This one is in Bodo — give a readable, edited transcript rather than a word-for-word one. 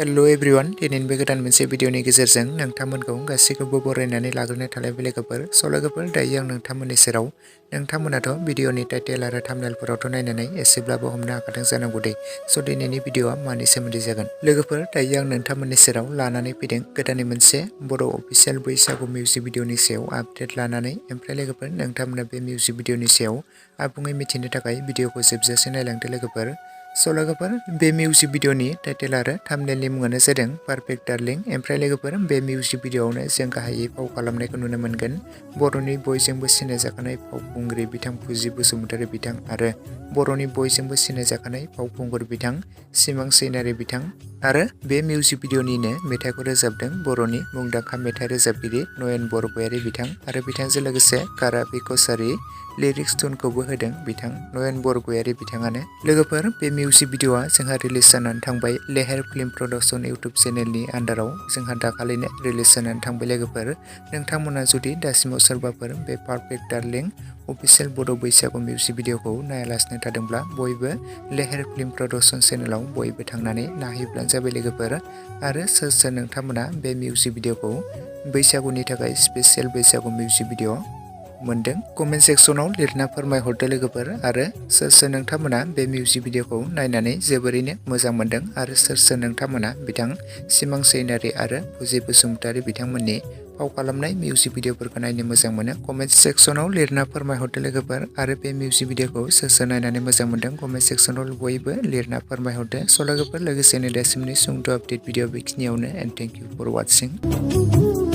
हेलो एवरीवन दिनैनि बे गोदान मोनसे भिडिअनि गेजेरजों नोंथांमोनखौ गासैखौबो बरायनानै लाग्रोनाय थानाय लोगोफोर लोगोफोर दायो आं नोंथांमोननि सेराव नोंथांमोनाथ' भिडिअनि टाइटेल आरो थाम्बनेलफोरावथ' नायनानै एसेब्लाबो हमनो हाखादों जानांगौ दे दिनैनि भिडिअआ मानि सोमोन्दै जागोन लोगोफोर दायो आं नोंथांमोननि सेराव लानानै फैदों गोदाननि मोनसे बर' अफिसियेल बैसागु मिउजिक भिडिअनि सायाव आपडेट लानानै ओमफ्राय लोगोफोर नोंथांमोना बे मिउजिक भिडिअनि सायाव आबुङै मिथिनो थाखाय भिडिअखौ जोबजासे नायलांदो लोगोफोर लोगोफोर बे मिउजिक भिडिअनि टाइटेल आरो थाम्बनेलनि मुङानो जादों पारफेक्ट डार्लिं ओमफ्राय लोगोफोर बे मिउजिक भिडिअआवनो जों गाहायै फाव खालामनायखौ नुनो मोनगोन बर'नि बयजोंबो सिनायजाखानाय फावखुंग्रि बिथां फुजि बसुमतारी बिथां आरो बर'नि बयजोंबो सिनायजाखानाय फावखुंगुर बिथां सिमां चैनारी बिथां आरो बे मिउजिक भिडिअनिनो मेथाइखौ रोजाबदों बर'नि मुंदांखा मेथाइ रोजाबगिरि नयन बरगयारी बिथां आरो बिथांजों लोगोसे काराबि कसारी लिरिक्स टुनखौबो होदों बिथां नयन बरगयारी बिथाङानो लोगोफोर बे मिउजिक भिडिअआ जोंहा रिलिज जानानै थांबाय लेहेर फिल्म प्रडाक्शन इउटुब चेनेलनि आन्डाराव जोंहा दाखालिनो रिलिज जानानै थांबाय लोगोफोर नोंथांमोना जुदि दासिमाव सोरबाफोर बे पारफेक्ट डार्लिं अफिसियेल बर' बैसागु मिउजिक भिडिअखौ नायालासिनो थादोंब्ला बयबो लेहेर फिल्म प्रडाक्शन चेनेलाव बयबो थांनानै नायहैब्लानो जाबाय लोगोफोर आरो सोर सोर नोंथांमोना बे मिउजिक भिडिअखौ बैसागुनि थाखाय स्पेसियेल बैसागु मिउजिक भिडिअ मोनदों कमेन्ट सेक्सनाव लिरना फोरमायहरदो लोगोफोर आरो सोर सोर नोंथांमोना बे मिउजिक भिडिअखौ नायनानै जोबोरैनो मोजां मोनदों आरो सोर सोर नोंथांमोना बिथां सिमां चैनारी आरो फुजि बसुमतारी बिथांमोननि फाव खालामनाय मिउजिक भिडिअफोरखौ नायनो मोजां मोनो कमेन्ट सेक्सनाव लिरना फोरमायहरदो लोगोफोर आरो बे मिउजिक भिडिअखौ सोर सोर नायनानै मोजां मोनदों कमेन्ट सेक्सनाव बयबो लिरना फोरमायहरदो लोगोफोर लोगोसेनो दासिमनि सुंद' आपडेट भिडिअ बेखिनियावनो एन्ड थेंक इउ फर वाचिं